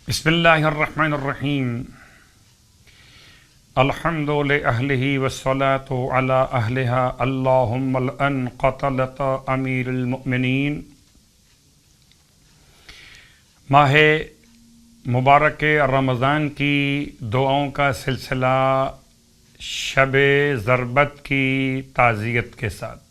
بسم اللہ الرحمن الرحیم الحمد لأہلہ والصلاة علی اہلہا اللہم الان قتلت امیر المؤمنین۔ ماہ مبارک رمضان کی دعاؤں کا سلسلہ شب ضربت کی تعزیت کے ساتھ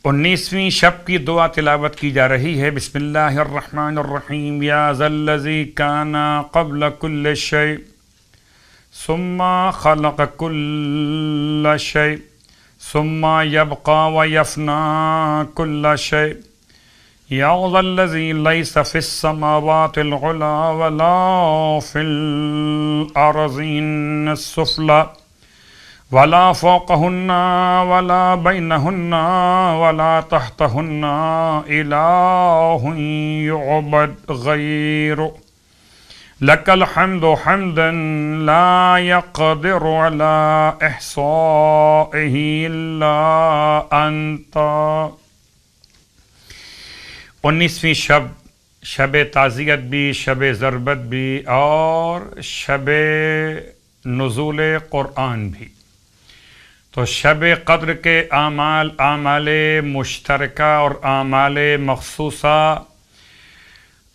19ویں شب کی دعا تلاوت کی جا رہی ہے۔ بسم اللہ الرحمن الرحیم۔ یا ذا الذی کان قبل کل شیء ثم خلق کل شیء ثم یبقى ویفنا کل شیء یا ذا الذی لیس فی السماوات العلی ولا فی الارضین السفلی ولا فوقهن ولا بينهن ولا تحتهن إله يعبد غيره لك الحمد حمدا لا يقدر على إحصائه إلا أنت۔ 19ویں شب تعزیت بھی، شب ضربت بھی اور شب نزول قرآن بھی۔ تو شب قدر کے اعمال مشترکہ اور اعمال مخصوصہ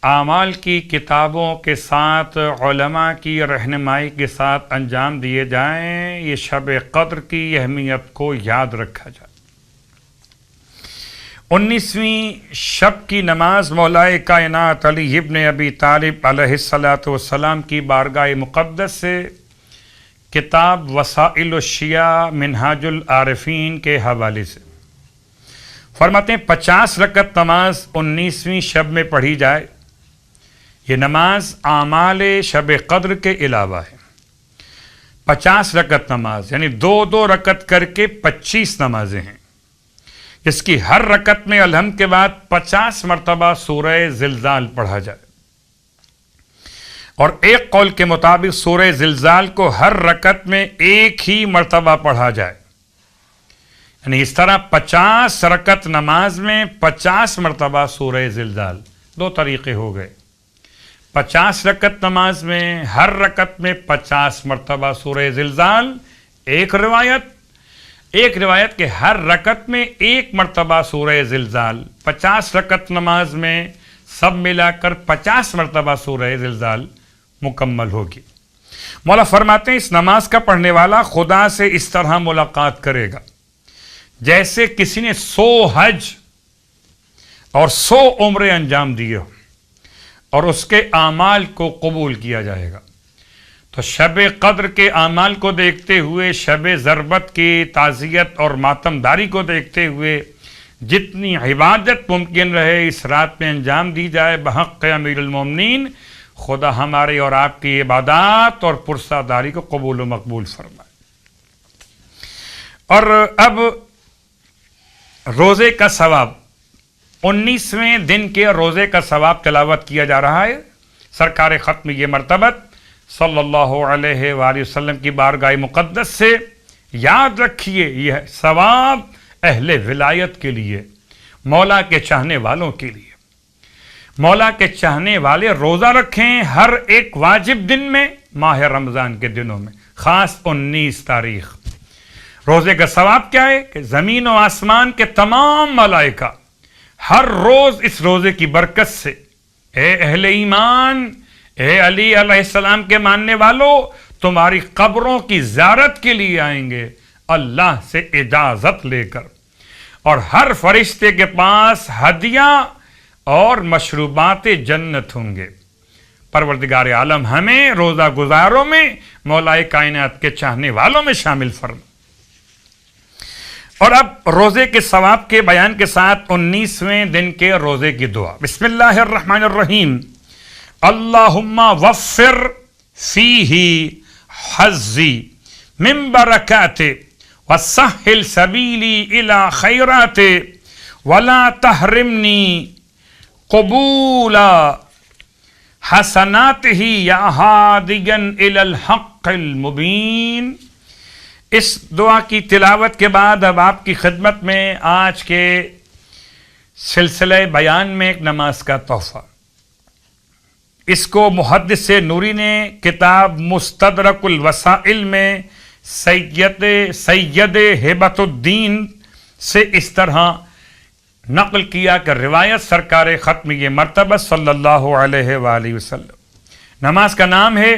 اعمال کی کتابوں کے ساتھ علماء کی رہنمائی کے ساتھ انجام دیے جائیں، یہ شب قدر کی اہمیت کو یاد رکھا جائے۔ 19ویں شب کی نماز مولائے کائنات علی ابن ابی طالب علیہ السلام کی بارگاہ مقدس سے کتاب وسائل الشیعہ منہاج العارفین کے حوالے سے فرماتے ہیں 50 رکعت نماز 19ویں شب میں پڑھی جائے۔ یہ نماز اعمال شب قدر کے علاوہ ہے۔ 50 رکعت نماز یعنی 2 رکعت کر کے 25 نمازیں ہیں، جس کی ہر رکعت میں الحمد کے بعد 50 مرتبہ سورہ زلزال پڑھا جائے، اور ایک قول کے مطابق سورہ زلزال کو ہر رکعت میں ایک ہی مرتبہ پڑھا جائے، یعنی اس طرح 50 رکعت نماز میں 50 مرتبہ سورہ زلزال۔ 2 طریقے ہو گئے، 50 رکعت نماز میں ہر رکعت میں 50 مرتبہ سورہ زلزال، ایک روایت کہ ہر رکعت میں 1 مرتبہ سورہ زلزال۔ 50 رکعت نماز میں سب ملا کر 50 مرتبہ سورہ زلزال مکمل ہوگی۔ مولا فرماتے ہیں اس نماز کا پڑھنے والا خدا سے اس طرح ملاقات کرے گا جیسے کسی نے 100 حج اور 100 عمرے انجام دیے ہو، اور اس کے اعمال کو قبول کیا جائے گا۔ تو شب قدر کے اعمال کو دیکھتے ہوئے، شب ضربت کی تعزیت اور ماتم داری کو دیکھتے ہوئے جتنی عبادت ممکن رہے اس رات میں انجام دی جائے بحق امیر المومنین۔ خدا ہمارے اور آپ کی عبادات اور پرسہ داری کو قبول و مقبول فرمائے۔ اور اب روزے کا ثواب، 19ویں دن کے روزے کا ثواب تلاوت کیا جا رہا ہے۔ سرکار ختم یہ مرتبت صلی اللہ علیہ وآلہ وسلم کی بارگاہ مقدس سے یاد رکھیے، یہ ثواب اہل ولایت کے لیے، مولا کے چاہنے والوں کے لیے۔ مولا کے چاہنے والے روزہ رکھیں ہر ایک واجب دن میں، ماہ رمضان کے دنوں میں، خاص 19 تاریخ۔ روزے کا ثواب کیا ہے کہ زمین و آسمان کے تمام ملائکہ ہر روز اس روزے کی برکت سے اے اہل ایمان، اے علی علیہ السلام کے ماننے والوں، تمہاری قبروں کی زیارت کے لیے آئیں گے اللہ سے اجازت لے کر، اور ہر فرشتے کے پاس ہدیہ اور مشروبات جنت ہوں گے۔ پروردگار عالم ہمیں روزہ گزاروں میں، مولا کائنات کے چاہنے والوں میں شامل فرما۔ اور اب روزے کے ثواب کے بیان کے ساتھ 19ویں دن کے روزے کی دعا۔ بسم اللہ الرحمن الرحیم۔ اللہم وفر فیہ حظی من برکات وسہل سبیلی الی خیرات ولا تحرمنی قبول حسناتہ یا ہادیا الی الحق المبین۔ اس دعا کی تلاوت کے بعد اب آپ کی خدمت میں آج کے سلسلہ بیان میں ایک نماز کا تحفہ، اس کو محدث نوری نے کتاب مستدرک الوسائل میں سید ہیبت الدین سے اس طرح نقل کیا کہ روایت سرکار ختم یہ مرتبہ صلی اللہ علیہ وآلہ وسلم، نماز کا نام ہے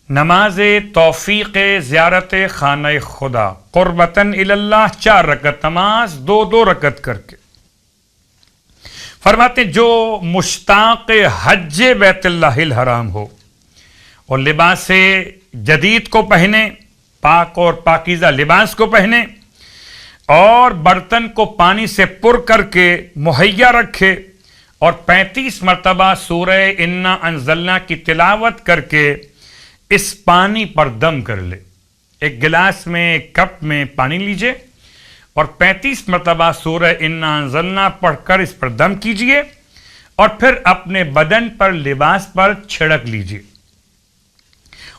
نماز توفیق زیارت خانہ خدا قربتاً اللہ، 4 رکعت نماز 2 رکعت کر کے۔ فرماتے جو مشتاق حج بیت اللہ الحرام ہو اور لباس جدید کو پہنے، پاک اور پاکیزہ لباس کو پہنے اور برتن کو پانی سے پر کر کے مہیا رکھے اور 35 مرتبہ سورہ انا انزلنا کی تلاوت کر کے اس پانی پر دم کر لے۔ ایک گلاس میں، ایک کپ میں پانی لیجئے اور 35 مرتبہ سورہ انا انزلنا پڑھ کر اس پر دم کیجئے اور پھر اپنے بدن پر، لباس پر چھڑک لیجئے۔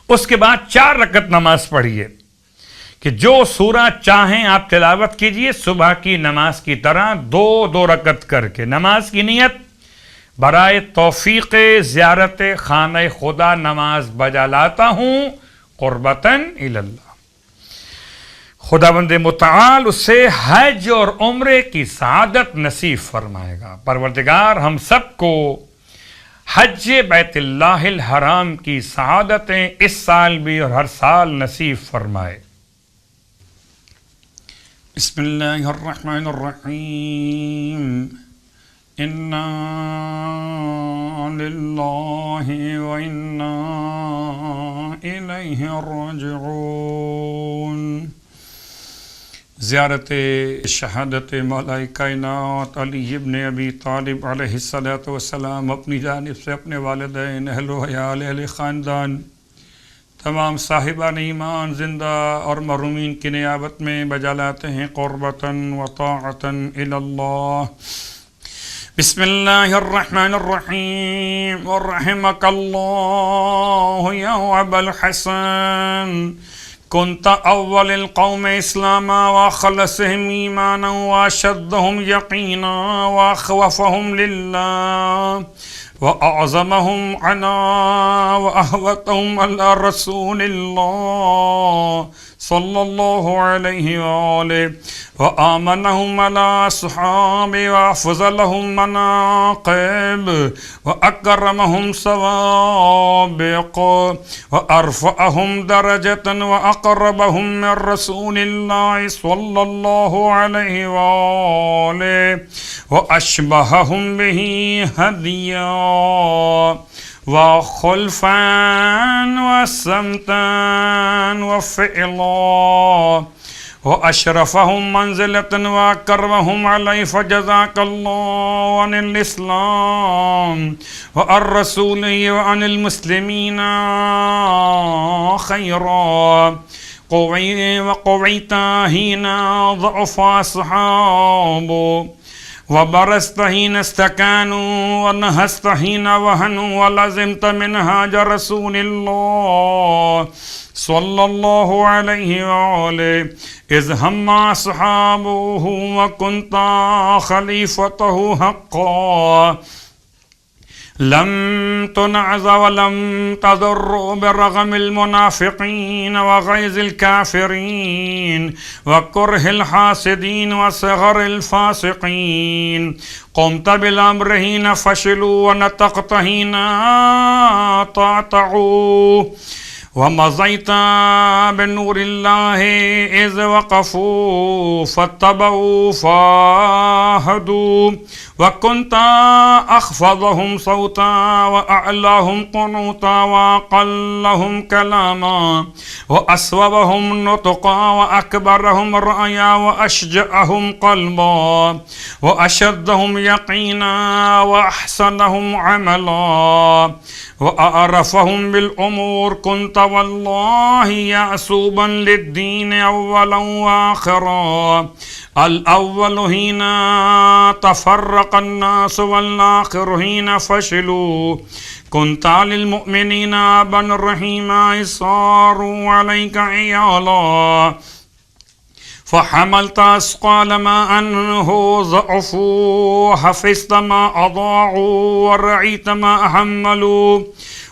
اس کے بعد 4 رکعت نماز پڑھیے کہ جو سورہ چاہیں آپ تلاوت کیجئے، صبح کی نماز کی طرح 2 رکعت کر کے۔ نماز کی نیت برائے توفیق زیارت خانہ خدا نماز بجا لاتا ہوں قربتاً اللہ، خداوند متعال اسے حج اور عمرے کی سعادت نصیب فرمائے گا۔ پروردگار ہم سب کو حج بیت اللہ الحرام کی سعادتیں اس سال بھی اور ہر سال نصیب فرمائے۔ بسم اللہ الرحمن الرحیم، انا للہ وانا الیہ راجعون۔ زیارت شہادت مولا کائنات علی ابن ابی طالب علیہ الصلوۃ والسلام اپنی جانب سے اپنے والدین، اہل و عیال، اہل خاندان، تمام صاحبان ایمان زندہ اور مرحومین کی نیابت میں بجا لاتے ہیں قربتاً و طاعتاً الی اللہ۔ بسم اللہ الرحمن الرحیم، ورحمک اللہ یا ابا الحسن، كنت أول القوم إسلاما وأخلصهم إيمانا وأشدهم يقينا وأخوفهم لله وأعظمهم عنا وأهوتهم على رسول الله صلى الله عليه وآله وآمنهم على أصحابه وأفضلهم مناقب وأكرمهم سوابق وأرفعهم درجة وأقربهم من رسول الله صلى الله عليه وآله وأشبههم به هديا وخلفا وسمتا وفعلا وأشرفهم منزلة وأكرمهم عليه، فجزاك الله عن الإسلام وعن رسوله وعن المسلمين خيرا، وقويت حين ضعف أصحابه، وبرزت حين استكانوا، ونهست حين وهنوا، ولزمت منهاج رسول الله صلى الله عليه وآله إذ هم أصحابه وكنت خليفته حقا، لم تنعز ولم تضر برغم المنافقين وغيظ الكافرين وكره الحاسدين وصغر الفاسقين، قمت بالأمر حين فشلوا ونطقت حين طاعوا، ومضيت بنور الله إذ وقفوا فاتبعوا فاهدوا، وكنت أخفضهم صوتا وأعلاهم قنوتا وأقلهم كلاما وأصوبهم نطقا وأكبرهم رأيا وأشجعهم قلبا وأشدهم يقينا وأحسنهم عملا وأعرفهم بالأمور، كنت والله يعصوبا للدين أولا وآخرا، الأول حين تفرق الناس والآخر حين فشلوا، كنت للمؤمنين أبا رحيما إذ صاروا عليك عيالا، فحملت أثقال ما أنه ضعفوا، حفظت ما أضاعوا، ورعيت ما أهملوا،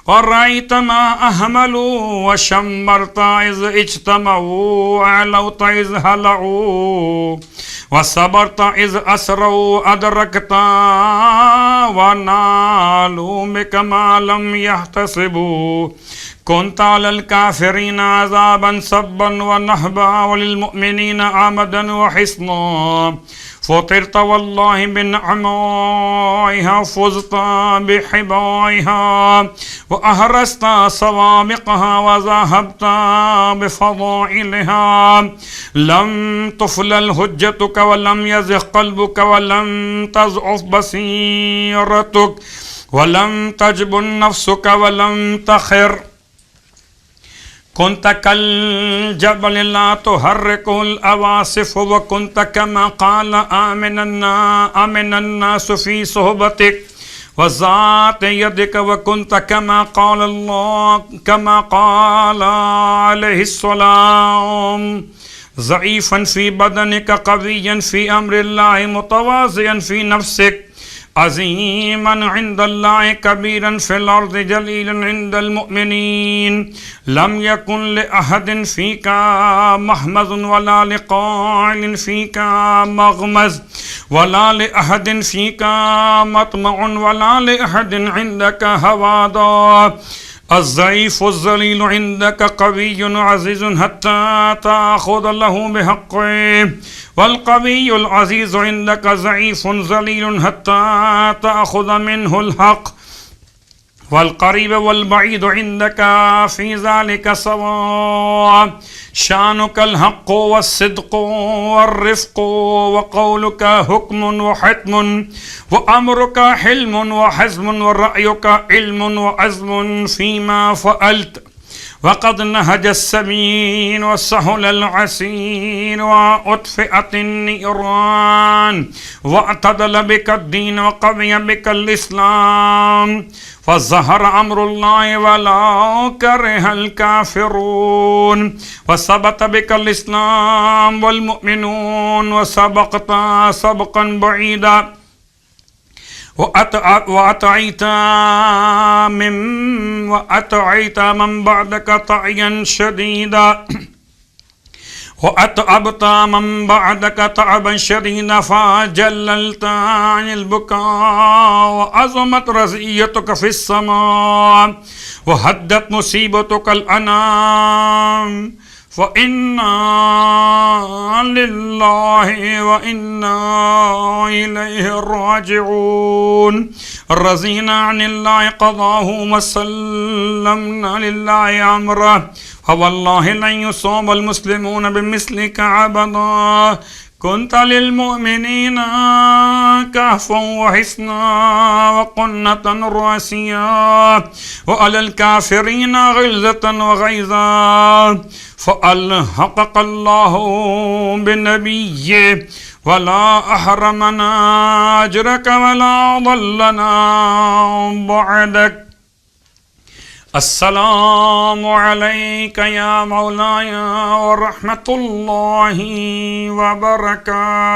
ورأيت ما أهملوا، وشمرت إذ اجتمعوا، وعلوت إذ هلعوا، وصبرت إذ أسروا، أدركت ونالوا بك ما لم يحتسبوا، كنت على الكافرين عذابا سبا ونهبا، وللمؤمنين عمدا وحصنا، فطرت والله بنعمائها، فزت بحبائها، وأهرست سوابقها، وذهبت بفضائلها، لم تفلل هجتك، ولم يزغ قلبك، ولم تضعف بصيرتك، ولم تجبن نفسك، ولم تخر، كنت كالجبل لا تحركه الأواصف، وكنت كما قال آمن الناس في صحبتك وذات يدك، وكنت كما قال الله كما قال عليه السلام ضعيفا في بدنك، قويا في أمر الله، متواضعا في نفسك، عظيما عند الله، كبيرا في الأرض، جليلا عند المؤمنين، لم يكن لأحد فيك محمز، ولا لقائل فيك مغمز، ولا لأحد فيك مطمع، ولا لأحد عندك هوادا، الضعيف الذليل عندك قوي عزيز، حتى تأخذ له بحقه، والقوي العزيز عندك ضعيف ذليل، حتى تأخذ منه الحق، والقريب والبعيد عندك في ذلك سواء، شانك الحق والصدق والرفق، وقولك حكم وحتم، وأمرك حلم وحزم، ورأيك علم وعزم فيما فعلت، وقد نهج السبيل وسهل العسير، وأطفئت النيران، واعتدل بك الدين، وقوي بك الإسلام، فظهر أمر الله ولا كره الكافرون، وثبت بك الإسلام والمؤمنون، وسبقت سبقا بعيدا، وأطعيت من بعدك طعيا شديدا، وأتعبت من بعدك تعبا شديدا، فجللت عن البكاء، وعظمت رزيتك في السماء، وهدت مصيبتك الأنام، فإنا لله وإنا إليه راجعون، رضينا عن الله قضاه، وسلمنا لله أمره، فوالله لن يصاب المسلمون بمثلك عبدا، كنت للمؤمنين كهفا وحصنا، وقنة راسيا، وعلى الكافرين غلظة وغيظا، فألحقك الله بنبيه، ولا أحرمنا أجرك، ولا ضلنا بعدك. السلام عليك يا مولاي ورحمة الله وبركاته.